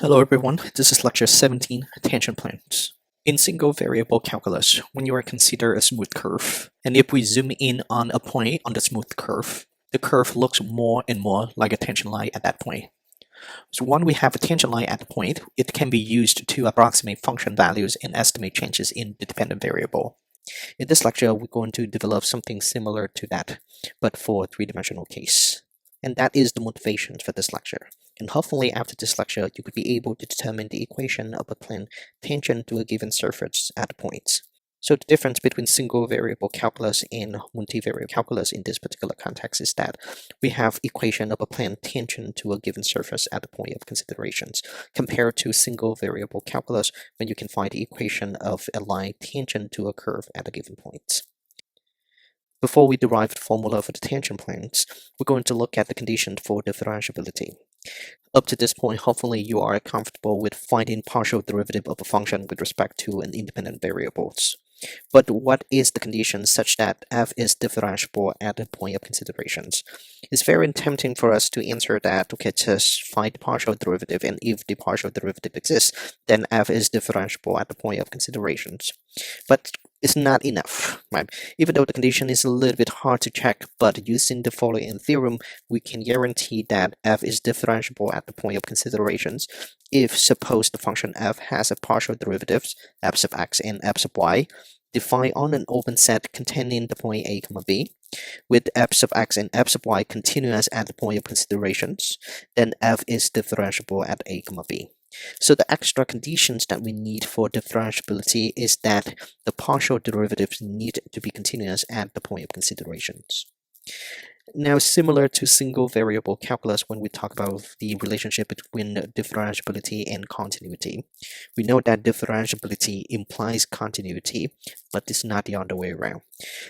Hello everyone, this is lecture 17, tangent planes. In single variable calculus, when you are consider a smooth curve, and if we zoom in on a point on the smooth curve, the curve looks more and more like a tangent line at that point. So when we have a tangent line at the point, it can be used to approximate function values and estimate changes in the dependent variable. In this lecture, we're going to develop something similar to that, but for a three-dimensional case. And that is the motivation for this lecture. And hopefully after this lecture, you could be able to determine the equation of a plane tangent to a given surface at points. So the difference between single variable calculus and multivariable calculus in this particular context is that we have equation of a plane tangent to a given surface at the point of considerations, compared to single variable calculus when you can find the equation of a line tangent to a curve at a given point. Before we derive the formula for the tangent planes, we're going to look at the condition for differentiability. Up to this point, hopefully you are comfortable with finding partial derivative of a function with respect to an independent variables. But what is the condition such that f is differentiable at the point of considerations? It's very tempting for us to answer that, okay, just find the partial derivative, and if the partial derivative exists, then f is differentiable at the point of considerations. But it's not enough, right? Even though the condition is a little bit hard to check, but using the following theorem, we can guarantee that f is differentiable at the point of considerations if suppose the function f has a partial derivatives f sub x and f sub y defined on an open set containing the point a comma b, with f sub x and f sub y continuous at the point of considerations, then f is differentiable at a comma b. So the extra conditions that we need for differentiability is that the partial derivatives need to be continuous at the point of considerations. Now, similar to single variable calculus, when we talk about the relationship between differentiability and continuity, we know that differentiability implies continuity, but it's not the other way around.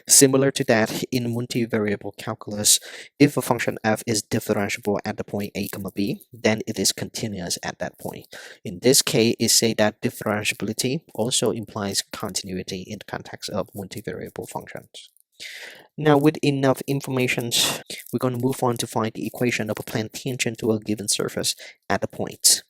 Similar to that, in multivariable calculus, if a function f is differentiable at the point a comma b, then it is continuous at that point. In this case, it say that differentiability also implies continuity in the context of multivariable functions. Now, with enough information, we're going to move on to find the equation of a plane tangent to a given surface at a point.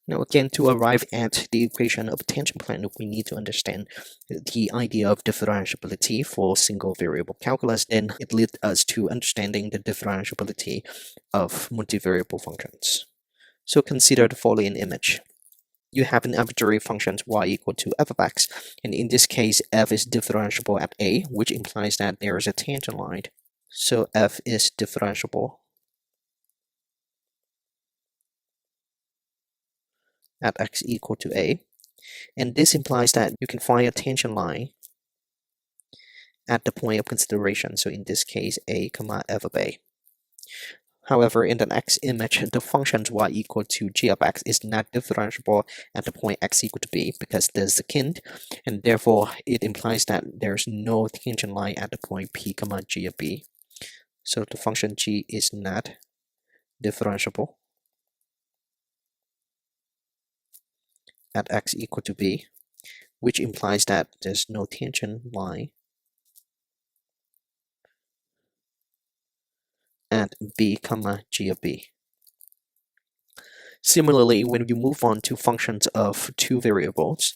Now, again, to arrive at the equation of a tangent plane, we need to understand the idea of differentiability for single variable calculus. Then it leads us to understanding the differentiability of multivariable functions. So consider the following image. You have an arbitrary function y equal to f of x, and in this case f is differentiable at a, which implies that there is a tangent line. So f is differentiable at x equal to a, and this implies that you can find a tangent line at the point of consideration, so in this case a comma f of a. However, in the next image, the function y equal to g of x is not differentiable at the point x equal to b because there's a kind, and therefore it implies that there's no tangent line at the point p comma g of b. So the function g is not differentiable at x equal to b, which implies that there's no tangent line at b comma g of b. Similarly, when you move on to functions of two variables,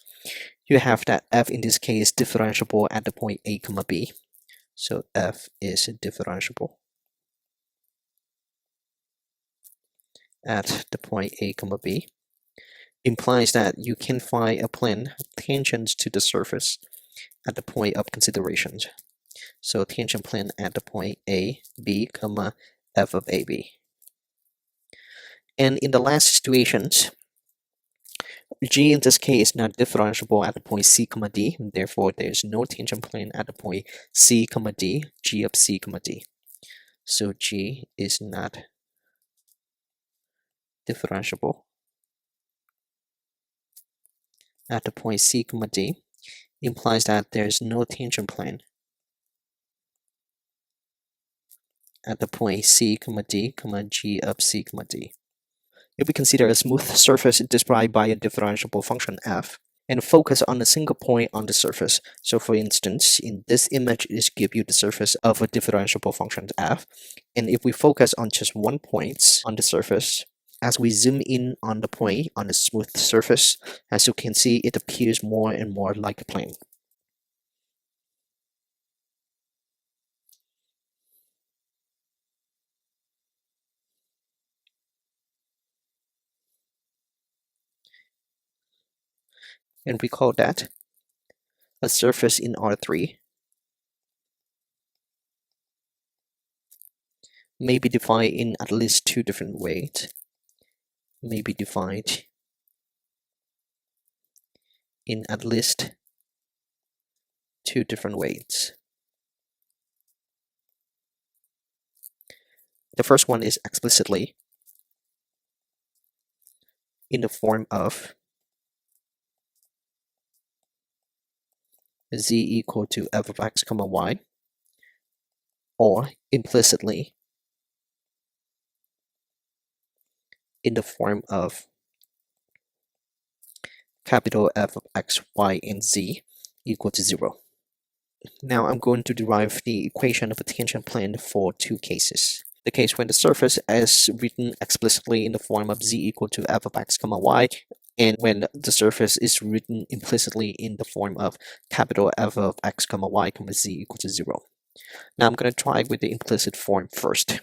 you have that f in this case differentiable at the point a comma b. So f is differentiable at the point a comma b, implies that you can find a plane tangent to the surface at the point of considerations. So tangent plane at the point a, b, comma, f of a, b. And in the last situations, g in this case is not differentiable at the point c, comma, d. Therefore, there is no tangent plane at the point c, comma, d, g of c, comma, d. So g is not differentiable at the point c, comma, d, implies that there is no tangent plane at the point c, comma, d, comma, g of c, comma, d. If we consider a smooth surface described by a differentiable function f, and focus on a single point on the surface. So for instance, in this image, it gives you the surface of a differentiable function f. And if we focus on just one point on the surface, As we zoom in on the point on the smooth surface, as you can see, it appears more and more like a plane. And recall that a surface in R3 may be defined in at least two different ways. May be defined in at least two different ways. The first one is explicitly in the form of z equal to f of x comma y, or implicitly in the form of capital F of x, y, and z equal to 0. Now I'm going to derive the equation of a tangent plane for two cases. The case when the surface is written explicitly in the form of z equal to f of x comma y, and when the surface is written implicitly in the form of capital F of x comma y comma z equal to 0. Now I'm going to try with the implicit form first.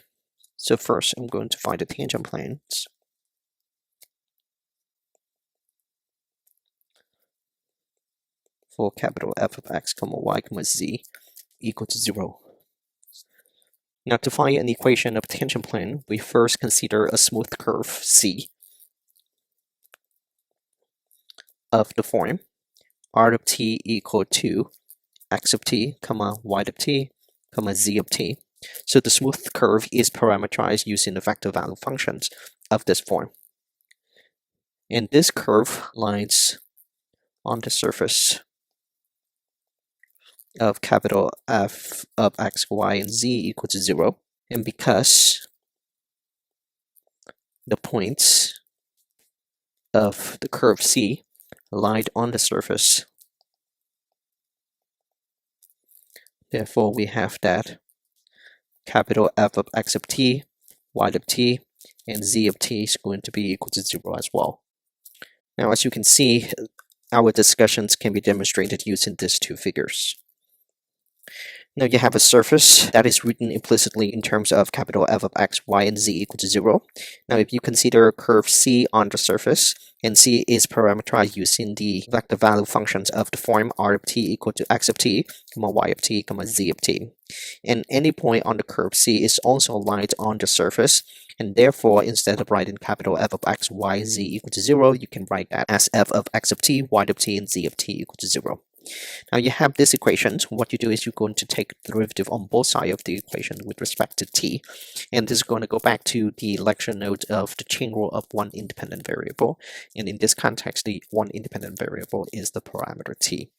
So first I'm going to find the tangent planes for capital F of x comma y comma z equal to 0. Now to find an equation of a tangent plane, we first consider a smooth curve C of the form r of t equal to x of t, comma y of t, comma z of t. So the smooth curve is parameterized using the vector value functions of this form. And this curve lies on the surface of capital F of x, y, and z equal to 0. And because the points of the curve C lie on the surface, therefore we have that capital F of x of t, y of t, and z of t is going to be equal to 0 as well. Now, as you can see, our discussions can be demonstrated using these two figures. Now you have a surface that is written implicitly in terms of capital F of x, y, and z equal to 0. Now if you consider a curve C on the surface, and C is parameterized using the vector value functions of the form r of t equal to x of t, comma y of t, comma z of t. And any point on the curve C is also lying on the surface, and therefore instead of writing capital F of x, y, z equal to 0, you can write that as f of x of t, y of t, and z of t equal to 0. Now you have these equations. What you do is you're going to take the derivative on both sides of the equation with respect to t. And this is going to go back to the lecture note of the chain rule of one independent variable. And in this context, the one independent variable is the parameter t.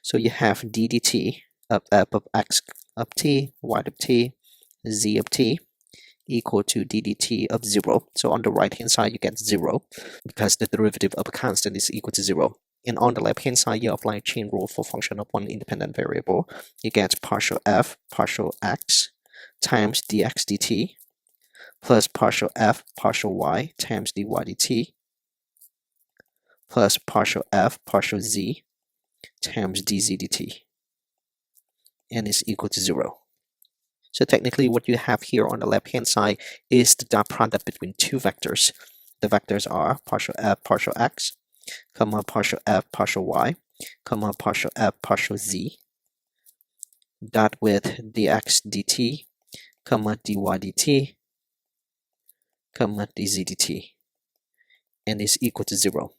So you have ddt of f of x of t, y of t, z of t equal to ddt of 0. So on the right hand side you get 0 because the derivative of a constant is equal to 0. And on the left hand side you apply chain rule for function of one independent variable. You get partial f partial x times dx dt plus partial f partial y times dy dt plus partial f partial z times dz dt, and is equal to 0. So technically what you have here on the left hand side is the dot product between two vectors. The vectors are partial f partial x, comma partial f partial y, comma partial f partial z, dot with dx dt, comma dy dt, comma dz dt, and is equal to 0.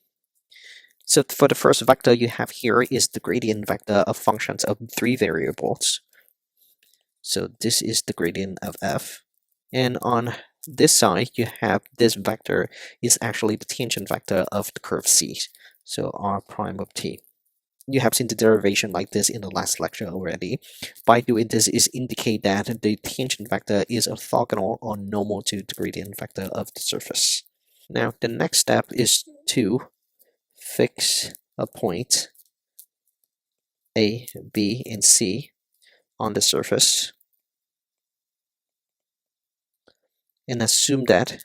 So for the first vector you have here is the gradient vector of functions of three variables. So this is the gradient of f. And on this side, you have this vector is actually the tangent vector of the curve C. So r prime of t. You have seen the derivation like this in the last lecture already. By doing this is indicate that the tangent vector is orthogonal or normal to the gradient vector of the surface. Now the next step is to fix a point A, B, and C on the surface and assume that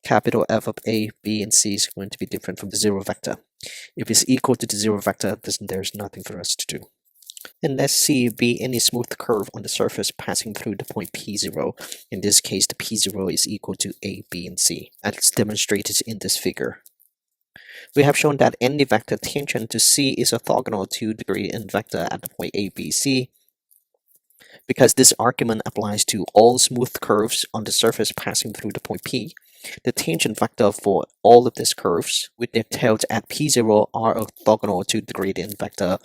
capital F of A, B, and C is going to be different from the zero vector. If it's equal to the zero vector, then there's nothing for us to do. And let's see be any smooth curve on the surface passing through the point P0. In this case, the P0 is equal to A, B, and C, as demonstrated in this figure. We have shown that any vector tangent to C is orthogonal to the gradient vector at the point A, B, C, because this argument applies to all smooth curves on the surface passing through the point P. The tangent vector for all of these curves with their tails at P0 are orthogonal to the gradient vector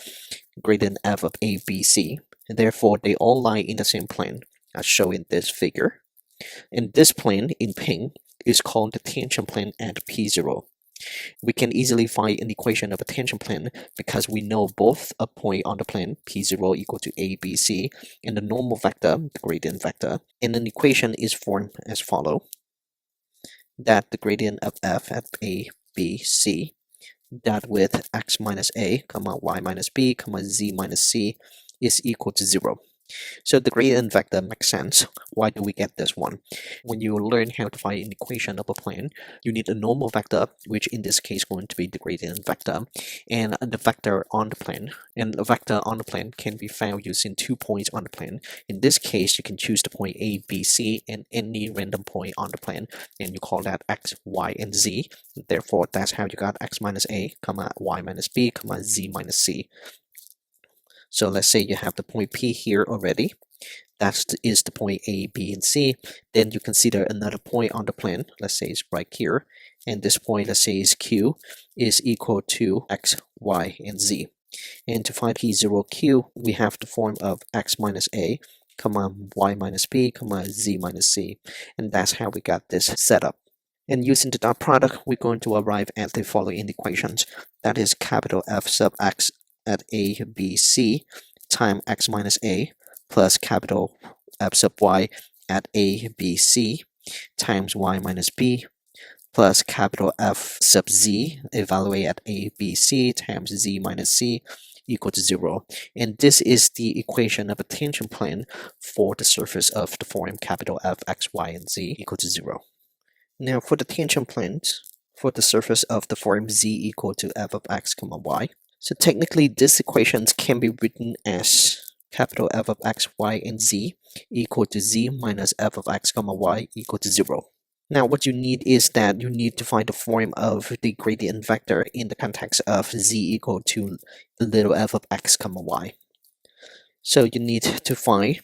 gradient f of A, B, C, and therefore they all lie in the same plane, as shown in this figure. And this plane in pink is called the tangent plane at P0. We can easily find an equation of a tangent plane because we know both a point on the plane P0 equal to A, B, C and the normal vector, the gradient vector, and an equation is formed as follows: that the gradient of f at A, B, C, that with x minus a, comma y minus b, comma z minus c is equal to 0. So the gradient vector makes sense. Why do we get this one? When you learn how to find an equation of a plane, you need a normal vector, which in this case is going to be the gradient vector, and the vector on the plane. And the vector on the plane can be found using 2 points on the plane. In this case, you can choose the point A, B, C, and any random point on the plane, and you call that x, y, and z. Therefore, that's how you got x minus a, comma y minus b, comma z minus c. So let's say you have the point P here already. That is the point A, B, and C. Then you consider another point on the plane. Let's say it's right here. And this point, let's say is Q, is equal to x, y, and z. And to find P0 Q, we have the form of x minus a, comma y minus b, comma z minus c. And that's how we got this setup. And using the dot product, we're going to arrive at the following equations. That is capital F sub x at A, B, C times x minus a plus capital F sub y at A, B, C times y minus b plus capital F sub z evaluate at A, B, C times z minus c equal to 0. And this is the equation of a tangent plane for the surface of the form capital F, x, y, and z equal to 0. Now for the tangent planes, for the surface of the form z equal to f of x, comma y. So technically, these equations can be written as capital F of x, y, and z equal to z minus f of x, comma y equal to 0. Now what you need is that you need to find the form of the gradient vector in the context of z equal to little f of x, comma y. So you need to find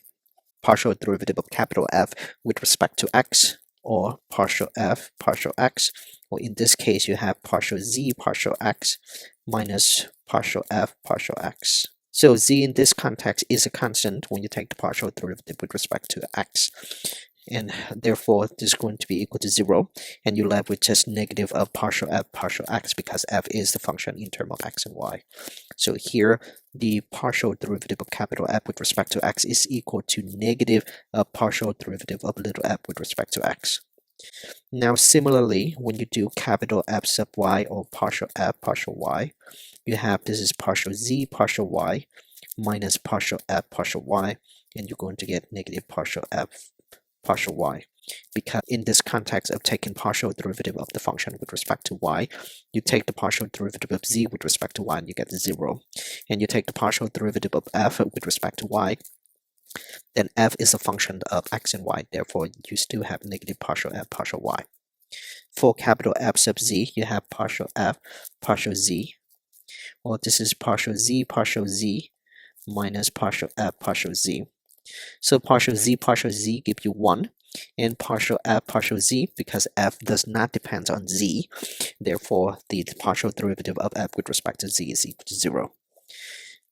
partial derivative of capital F with respect to x, or partial f, partial x, or in this case you have partial z, partial x, minus partial f, partial x. So z in this context is a constant when you take the partial derivative with respect to x. And therefore this is going to be equal to 0, and you're left with just negative of partial f, partial x, because f is the function in terms of x and y. So here the partial derivative of capital F with respect to x is equal to negative of partial derivative of little f with respect to x. Now similarly, when you do capital F sub y or partial f, partial y, you have this is partial z, partial y, minus partial f, partial y, and you're going to get negative partial f, partial y. Because in this context of taking partial derivative of the function with respect to y, you take the partial derivative of z with respect to y and you get 0. And you take the partial derivative of f with respect to y, then f is a function of x and y, therefore you still have negative partial f, partial y. For capital F sub z, you have partial f, partial z, or this is partial z, minus partial f, partial z. So partial z give you 1, and partial f, partial z, because f does not depend on z, therefore the partial derivative of f with respect to z is equal to 0.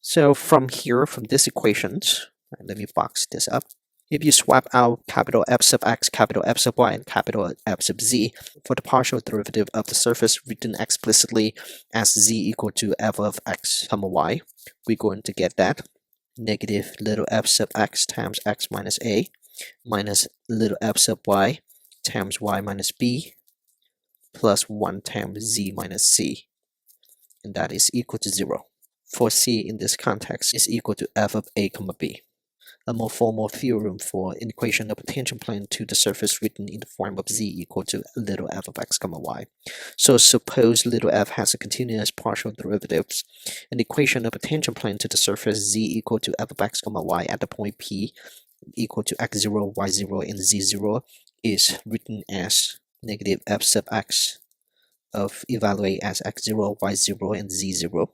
So from here, from these equations, let me box this up. If you swap out capital F sub x, capital F sub y, and capital F sub z for the partial derivative of the surface written explicitly as z equal to f of x, comma y, we're going to get that negative little f sub x times x minus a minus little f sub y times y minus b plus 1 times z minus c, and that is equal to 0. For c in this context is equal to f of a comma b. a more formal theorem for an equation of a tangent plane to the surface written in the form of z equal to little f of x comma y. So suppose little f has a continuous partial derivatives. An equation of a tangent plane to the surface z equal to f of x comma y at the point p equal to x0, y0, and z0 is written as negative f sub x of evaluate as x0, y0, and z0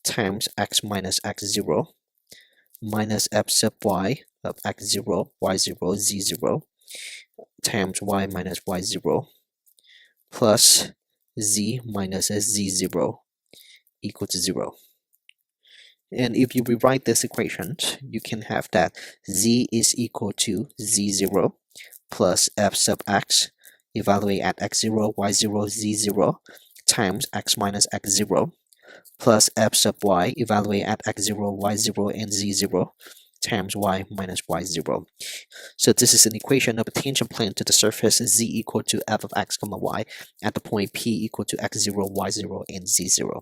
times x minus x0 minus f sub y of x0, y0, z0 times y minus y0 plus z minus z0 equal to 0. And if you rewrite this equation, you can have that z is equal to z0 plus f sub x evaluate at x0, y0, z0 times x minus x0 plus f sub y evaluate at x0, y0, and z0 times y minus y0. So this is an equation of a tangent plane to the surface z equal to f of x comma y at the point p equal to x0, y0, and z0.